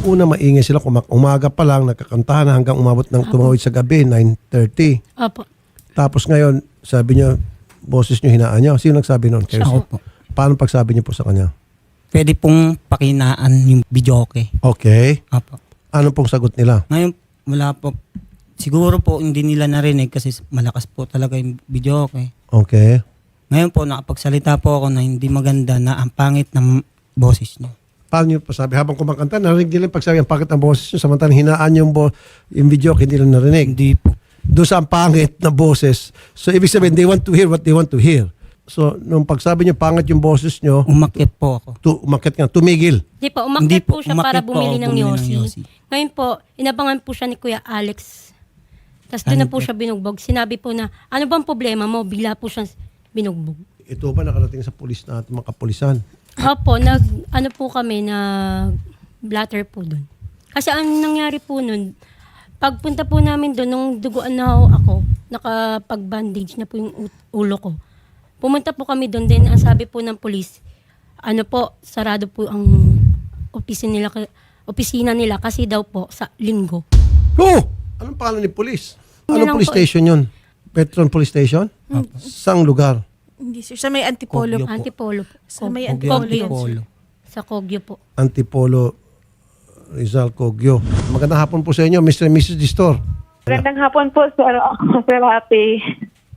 Una maingay sila, umaga pa lang, nagkakantahan hanggang umabot ng tumawid sa gabi, 9:30. Opo. Tapos ngayon, sabi niyo, boses niyo hinaan niyo. Sino nagsabi noon? Kayo? Ako po. Paano pagsabi niyo po sa kanya? Pwede pong pakinaan yung videoke. Okay. Apo. Ano pong sagot nila? Ngayon, wala po. Siguro po hindi nila narinig kasi malakas po talaga yung videoke. Okay. Ngayon po, nakapagsalita po ako na hindi maganda na ang pangit ng boses niyo. Paano niyo pasabi? Habang kumakanta, narinig nila yung pagsabi, ang pangit ng boses niyo, samantalang hinaan yung video, hindi nila narinig. Hindi po. Doon sa ang pangit na boses. So, ibig sabihin, they want to hear what they want to hear. So, nung pagsabi niyo, pangit yung boses niyo, Umakyat po ako. umakyat nga, tumigil. Hindi po, Hindi umakyat po, po siya para umakyat po bumili ako, ng bumili ng yosi. yosi. Ngayon po, inabangan po siya ni Kuya Alex. Tapos doon na po siya binugbog. Sinabi po na, ano bang problema mo? Bigla po siya binugbog. Ito ba nakarating sa pulis natin, mga kapulisan? Opo, ano po kami, blatter po doon. Kasi ang nangyari po nun, pagpunta po namin doon, nung duguan na ako, nakapag-bandage na po yung ulo ko. Pumunta po kami doon din, ang sabi po ng pulis, ano po, sarado po ang opisina nila kasi daw po sa linggo. Oh! Anong pangalan ni pulis? Yun Anong lang police po. station yun? Petron Police Station? Saang lugar? Hindi sir. Sa may Antipolo. Kogyo. Antipolo po. Sa may Kogyo, Antipolo. yun, sir. Antipolo. Sa Kogyo po. Antipolo, Rizal, Kogyo. Magandang hapon po sa inyo, Mr. and Mrs. Distor. Magandang hapon po, Sir Rapi.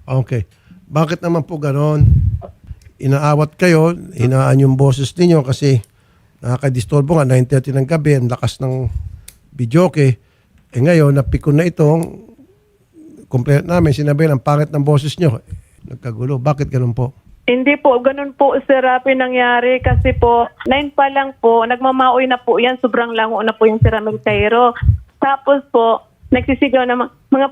Okay. Bakit naman po ganon? Inaawat kayo, hinaan yung boses ninyo kasi nakakadisturbo nga, 9:30 ng gabi, ang lakas ng videoke. Eh ngayon, napikon na itong complaint namin, sinabi ang pangit ng boses nyo. Nagkagulo. Bakit ganun po? Hindi po, ganun po, Sir Rapi, nangyari kasi po, 9 pa lang po, nagmamaoy na po yan, sobrang lango na po yung Sir Ramil Cairo. Tapos po, nagsisigaw na mga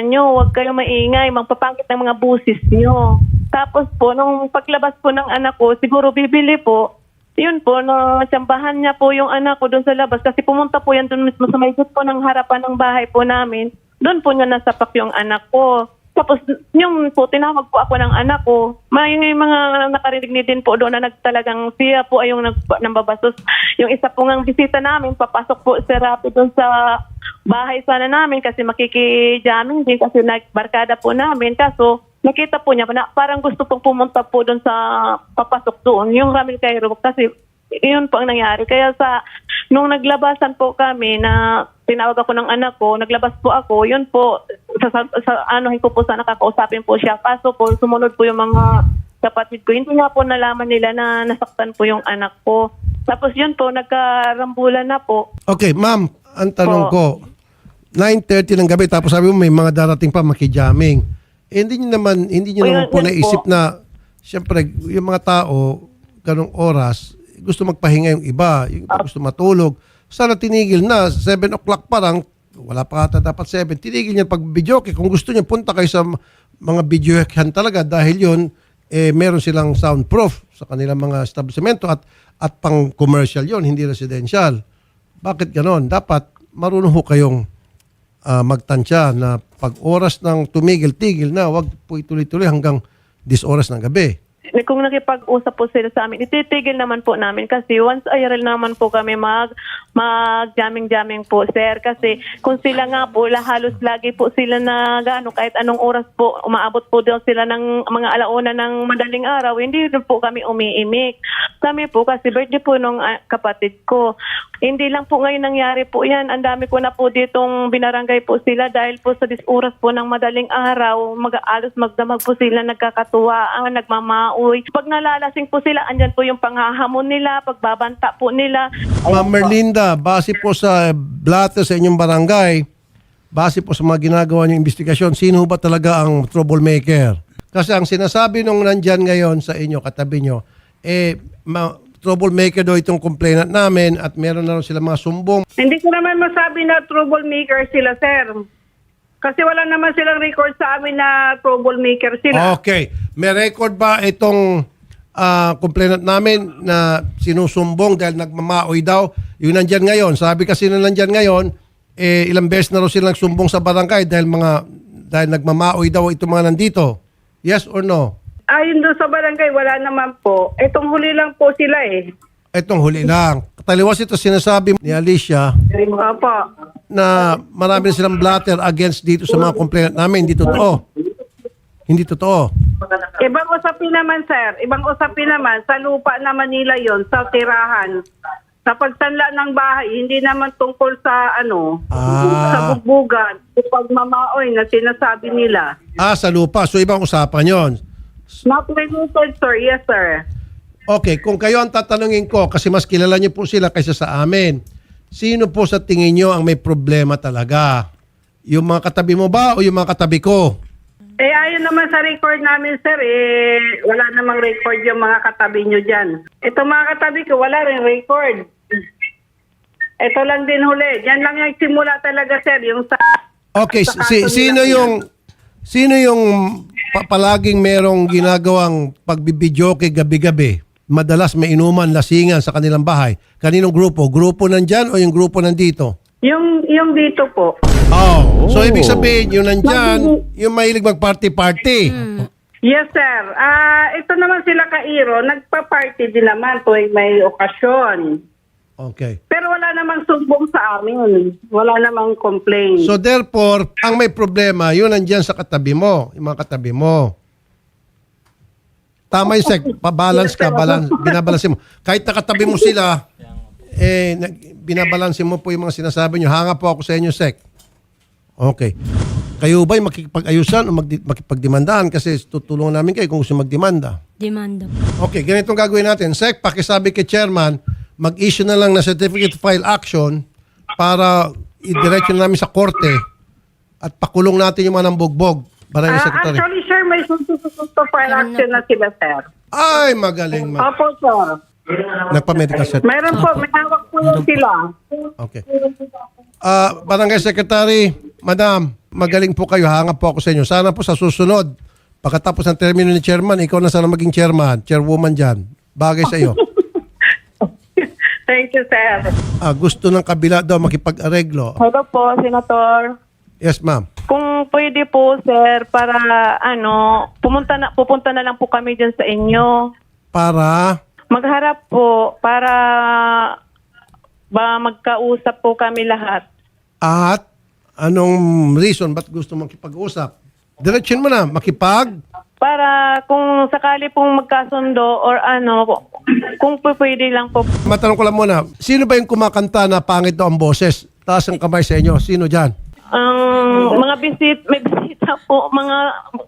nyo, huwag kayo maingay, magpapangkit ng mga busis nyo. Tapos po, nung paglabas po ng anak ko, siguro bibili po, yun po, natsambahan niya po yung anak ko doon sa labas kasi pumunta po yan doon mismo sa may po ng harapan ng bahay po namin. Doon po niya nasapak yung anak ko. Tapos yung po, tinawag po ako ng anak ko. May mga nakarinig din po doon na nagtalagang siya po ay yung nambabastos. Yung isa po ngang bisita namin, papasok po si Rapi doon sa bahay sana namin kasi makikijaming din kasi nagbarkada po namin. Kaso nakita po niya na parang gusto pong pumunta po doon sa papasok doon. Yung Ramil Cairo kasi yun po ang nangyari. Kaya nung naglabasan po kami na tinawag ako ng anak ko, naglabas po ako, yun po, anuhin ko po sana kakausapin po siya. Kaso po, sumunod po yung mga kapatid ko. Hindi nga po nalaman nila na nasaktan po yung anak ko. Tapos yun po, nagkarambulan na po. Okay, ma'am, ang tanong ko, 9:30 ng gabi, tapos sabi mo may mga darating pa makijaming. Hindi nyo naman po yun naisip po. na, siyempre, yung mga tao, ganong oras, gusto magpahinga yung iba, yung iba gusto matulog. Sana tinigil na, 7 o'clock pa lang, wala pa ata dapat 7, tinigil niya pag-videoke. Kung gusto niya, punta kayo sa mga videokehan talaga dahil yun, meron silang soundproof sa kanilang mga establishmento at pang commercial yon, hindi residential. Bakit ganon? Dapat marunong ho kayong magtansya na pag oras ng tumigil-tigil na, wag po ituloy-tuloy hanggang 10 oras ng gabi. Kung nakipag-usap po sila sa amin, ititigil naman po namin kasi once IRL naman po kami mag-jamming-jamming po, sir. Kasi kung sila nga po, halos lagi po sila na kahit anong oras po, umaabot po daw sila ng mga alauna ng madaling araw, hindi doon po kami umiimik. Kami po, kasi birthday po nung kapatid ko. Hindi lang po ngayon nangyari po yan. Ang dami ko na po ditong binarangay po sila dahil po sa oras po ng madaling araw, mag-aalos magdamag po sila, nagkakatuwaan, nagmamauy. Pag nalalasing po sila, andyan po yung panghahamon nila, pagbabanta po nila. Ma'am Merlinda, base po sa blatter sa inyong barangay, base po sa mga ginagawa niyong investigasyon, sino ba talaga ang troublemaker? Kasi ang sinasabi nung nandyan ngayon sa inyo, katabi nyo, troublemaker daw itong complainant namin at meron na rin sila mga sumbong. Hindi ko naman masabi na troublemaker sila, sir. Kasi wala naman silang record sa amin na troublemaker sila. Okay. May record ba itong complainant namin na sinusumbong dahil nagmamaoy daw? Yung nandyan ngayon. Sabi kasi na nandyan ngayon, ilang beses na rin silang nagsumbong sa barangay dahil nagmamaoy daw itong mga nandito. Yes or no? Ayon doon sa barangay, wala naman po. Itong huli lang po sila eh. Itong huli lang. taliwas ito sinasabi ni Alicia Opo. na marami na silang blatter against dito sa mga complainant namin. Hindi totoo. Hindi totoo. Ibang usapin naman, sir. Ibang usapin naman. Sa lupa naman nila yon, sa tirahan. Sa pagsanla ng bahay, hindi naman tungkol sa sa bugbugan. Sa pagmamaoy na sinasabi nila. Sa lupa. So, ibang usapan yon. Not related, sir. Yes, sir. Okay, kung kayo ang tatanungin ko, kasi mas kilala niyo po sila kaysa sa amin, sino po sa tingin niyo ang may problema talaga? Yung mga katabi mo ba o yung mga katabi ko? Ayon naman sa record namin, sir, wala namang record yung mga katabi nyo dyan. Ito mga katabi ko, wala rin record. Ito lang din huli. Yan lang yung simula talaga, sir, yung sa... Okay, sa kaso sino nila. sino yung palaging merong ginagawang pagbibidyoke gabi-gabi? Madalas may inuman, lasingan sa kanilang bahay. Kaninong grupo? Grupo nandyan o yung grupo nandito? Yung dito po. Oh. So, ibig sabihin, yung nandyan, yung mahilig mag-party-party. Yes, sir. Ito naman sila Kairo, nagpa-party din naman tuwing may okasyon. Okay. Pero wala namang sumbong sa amin. Wala namang complaint. So, therefore, ang may problema, yun nandyan sa katabi mo, yung mga katabi mo. Tama yung sec, pabalance ka, binabalansin mo. Kahit nakatabi mo sila, binabalansin mo po yung mga sinasabi nyo. Hanga po ako sa inyo, sec. Okay. Kayo ba'y makikipag-ayusan o makipagdemandahan? Kasi tutulungan namin kayo kung gusto magdemanda. Demanda po. Okay, ganitong gagawin natin. Sec, pakisabi kay chairman, mag-issue na lang na certificate to file action para idiretso na namin sa korte at pakulong natin yung mga nambugbog. Barangay Secretary. Actually, sir, may certificate to file action na sila, sir. Ay, magaling. Opo, sir. Nagpa-medical certificate. Mayroon po, may hawak po yun sila. Okay. Barangay Secretary, Madam, magaling po kayo. Hanga po ako sa inyo. Sana po sa susunod, pagkatapos ng termino ni chairman, ikaw na sana maging chairwoman dyan. Bagay sa iyo. Thank you, sir. Gusto ng kabila daw makipag-areglo. Hello po, Senator. Yes, ma'am. Kung pwede po, sir, para pupunta na lang po kami dyan sa inyo. Para, Magharap po para magkausap po kami lahat. at anong reason ba't gusto makipag-usap? Diretsyon mo na, makipag? Para kung sakali pong magkasundo or kung pwede lang po. Matanong ko lang muna, sino ba yung kumakanta na pangit daw ang boses? Taas ang kamay sa inyo. Sino dyan? Mga may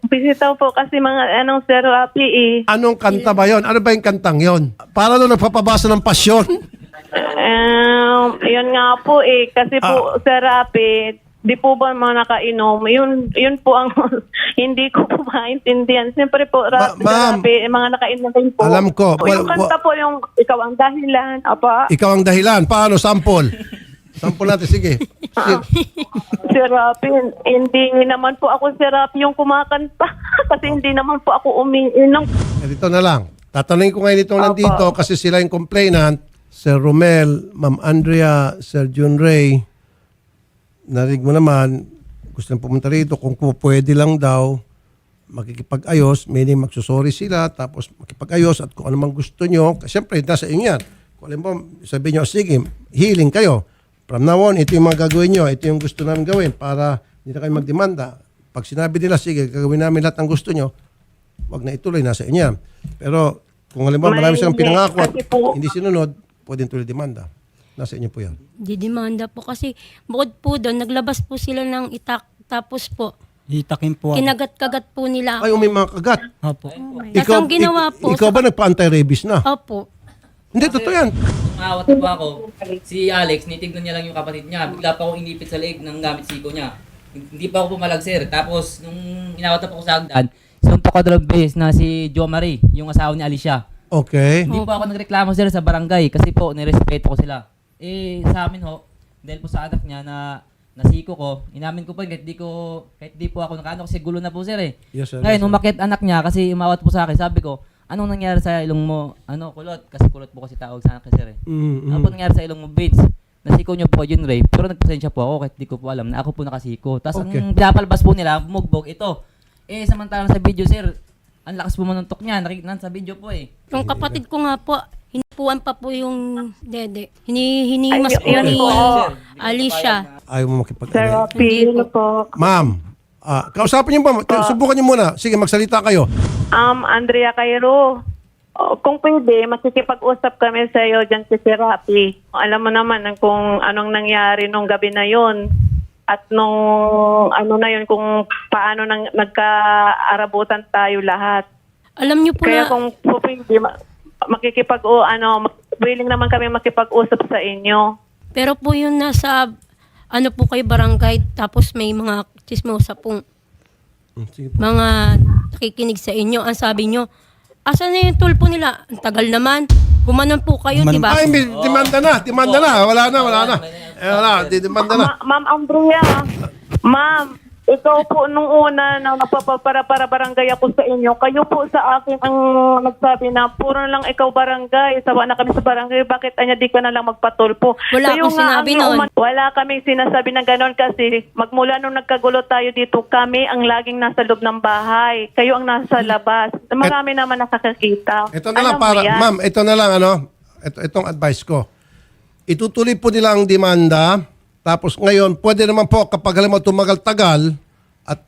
bisita po kasi mga Sir Rapi Anong kanta ba yon? Ano ba yung kantang yon? Para doon nagpapabasa ng pasyon? Yun nga po kasi po Sir Rapi, di po ba mga nakainom? Yun po ang hindi ko po maintindihan. Siyempre po, Sir Ma'am, Rapi, mga nakainom din po. alam ko. Yung kanta po yung Ikaw ang Dahilan. Apa? Ikaw ang dahilan. Paano? Sample. Sample natin. Sige. Sir Rapi, hindi naman po ako Sir Rapi yung kumakanta. Kasi hindi naman po ako umiinom. Dito na lang. Tatanungin ko ngayon itong nandito kasi sila yung complainant. Sir Romel, Ma'am Andrea, Sir John Ray. Narinig mo naman, gusto nang pumunta rito. Kung pwede lang daw, makikipag-ayos. Meaning magsusorry sila, tapos makipag-ayos at kung ano mang gusto nyo. Siyempre, nasa inyo yan. Kung alam mo, sabihin nyo, sige, healing kayo. From now on, ito yung mga gagawin nyo. Ito yung gusto namin gawin para hindi na kayo magdemanda. Pag sinabi nila, sige, gagawin namin lahat ng gusto nyo, wag na ituloy, nasa inyo yan. Pero kung alam mo, marami silang pinangako at hindi sinunod, pwedeng tuloy demanda. Nasa inyo po yan. Didemanda po kasi bukod po doon, naglabas po sila ng itak. Tapos po, Itakin po ako. kinagat-kagat po nila Ay, ako. may mga kagat. Opo. Tapos ang ginawa po, Ikaw ba nagpa-anti-rabies na? Opo. Hindi, totoo yan. Awat po ako, si Alex, nitignan niya lang yung kapatid niya. Bigla pa ako inipit sa leeg ng gamit siko niya. Hindi pa ako pumalag, sir. Tapos, nung inawat na po ako sa hagdan, sinuntok ko dalawang beses na si Jo Marie, yung asawa ni Alicia. Okay. Hindi po ako nagreklamo, sir, sa barangay kasi po, nirespeto ko sila. Sa amin ho, dahil po sa anak niya na nasiko ko, inamin ko po kahit di po ako nakaano kasi gulo na po, sir Yes, sir. Ngayon, umakit anak niya kasi umawat po sa akin. Sabi ko, anong nangyari sa ilong mo? Kulot. Kasi kulot po kasi tawag sa anak niya, sir Ano po nangyari sa ilong mo, Vince? Nasiko niyo po yun, Ray. Pero nagpasensya po ako kahit di ko po alam na ako po nakasiko. Tapos Okay. ang pinapalabas po nila, bumugbog ito. Samantalang sa video, sir, ang lakas po manuntok niya. Nakikita sa video po Yung kapatid ko nga po, hinipuan pa po yung dede. Hinihimas Ay, po yun ni po. Alicia. Ayaw mo makipag Sir Rafi, Hindi yun po. Ma'am, kausapin niyo ba? Subukan niyo muna. Sige, magsalita kayo. Andrea Cairo, kung pwede, makikipag-usap kami sa iyo dyan si Sir Rafi. Alam mo naman kung anong nangyari nung gabi na yon at nung ano na yon, kung paano nagkaarabutan tayo lahat. Alam niyo po Kaya na, kung pwede, willing naman kami makipag-usap sa inyo. pero po yun nasa, ano po kayo barangay, tapos may mga chismosa pong Sige po. mga nakikinig sa inyo. Ang sabi nyo, asan na yung tulpo nila? Ang tagal naman. Gumanon po kayo, di ba? Ay, may demanda na. Demanda na. Wala na. Wala, demanda na. Ma'am Andrea, ma'am, ikaw po nung una na nagpapara barangay ako sa inyo, kayo po sa akin ang nagsabi na puro lang ikaw barangay, sawa na kami sa barangay, bakit anya di ka na lang magpatulpo? Wala Kayo akong nga sinabi ang nun. wala kaming sinasabi na gano'n kasi magmula nung nagkagulo tayo dito, kami ang laging nasa loob ng bahay, kayo ang nasa labas. Marami naman nakakakita. Ito na lang Alam mo para, yan. ma'am, ito na lang itong advice ko. Itutuloy po nila ang demanda, tapos ngayon, pwede naman po kapag alam mo tumagal-tagal at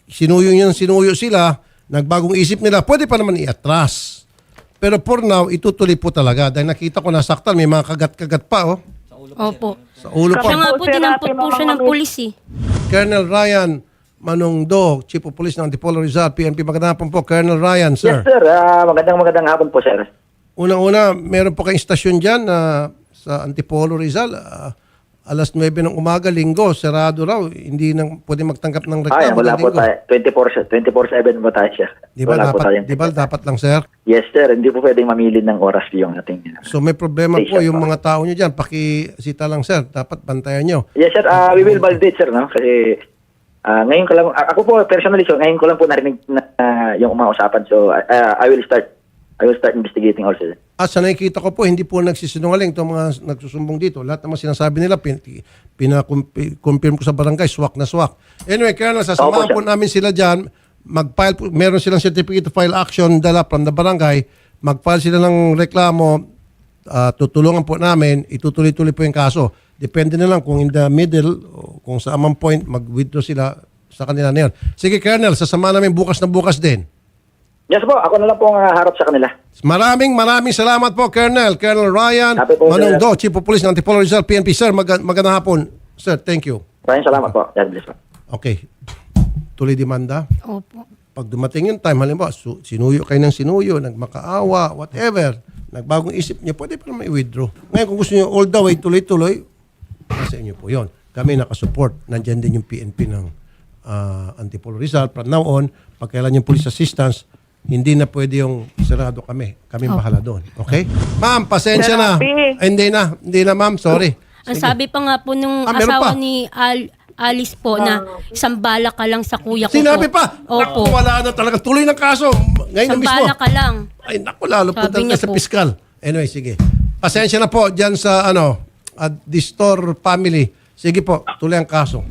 sinuyo sila, nagbagong isip nila, pwede pa naman i-atras. Pero for now, itutuloy po talaga. Dahil nakita ko nasaktan, may mga kagat-kagat pa, oh. Opo. Sa ulo Siya pa. nga po, Sir dinampot Rafi, po siya ng mga pulis eh. Colonel Ryan Manongdo, Chief of Police ng Antipolo Rizal, PNP. Magandang hapon po, Colonel Ryan, sir. Yes, sir. Magandang hapon po, sir. Unang-una, meron po kayong istasyon dyan sa Antipolo Rizal. Alas 9 ng umaga, linggo, sarado raw. Hindi nang pwede magtanggap ng reklamo. Wala ng po linggo. tayo. 24/7 po tayo, sir. Di ba Wala po tayong- dapat lang, sir? Yes, sir. Hindi po pwedeng mamili ng oras yung ating... So may problema po Station yung po. mga tao nyo dyan. Pakisita lang, sir. Dapat bantayan nyo. Yes, sir. We will validate, sir, no? Kasi ngayon ko lang... ako po, personally, so, ngayon ko lang po narinig na yung umausapan. So, I will start investigating also. At sa nakikita ko po, hindi po nagsisinungaling itong mga nagsusumbong dito. Lahat naman sinasabi nila, pinakonfirm ko sa barangay, swak na swak. Anyway, kaya na sasamahan Opo, po sir. namin sila dyan. Mag-file po, meron silang certificate to file action dala from the barangay. Mag-file sila ng reklamo, tutulungan po namin, itutuloy-tuloy po yung kaso. Depende na lang kung in the middle, o kung sa amang point, mag-withdraw sila sa kanila na yun. Sige, Colonel, sasamahan namin bukas na bukas din. Yes po, ako na lang po ang harap sa kanila. Maraming salamat po, Colonel. Colonel Ryan Happy po, sir. Manongdo, Chief of Police ng Antipolo Rizal, PNP. Sir, magandang hapon. Sir, thank you. Maraming salamat po. God bless po. Okay. Tuloy demanda. Opo. Pag dumating yung time, halimbawa, sinuyo kayo ng sinuyo, nagmakaawa, whatever, nagbagong isip niyo, pwede pa naman i-withdraw. Ngayon, kung gusto niyo all the way, tuloy-tuloy, sa inyo po yun. Kami nakasupport. Nandiyan din yung PNP ng Antipolo Rizal. From now on, pag kailan yung police assistance, hindi na pwede yung sarado kami. Kami bahala doon. Okay? Ma'am, pasensya na. Therapy. Ay, hindi na ma'am. Sorry. Ang sabi pa nga po nung Meron asawa pa. ni Alice po na isang bala ka lang sa kuya ko Sinabi po. pa. Opo. Naku, wala na talaga. Tuloy ng kaso. Ngayon na Isang mismo. bala ka lang. Ay, naku, lalo po Sabi talaga niya sa po. piskal. Anyway, sige. Pasensya na po dyan sa Distor family. Sige po, tuloy ang kaso.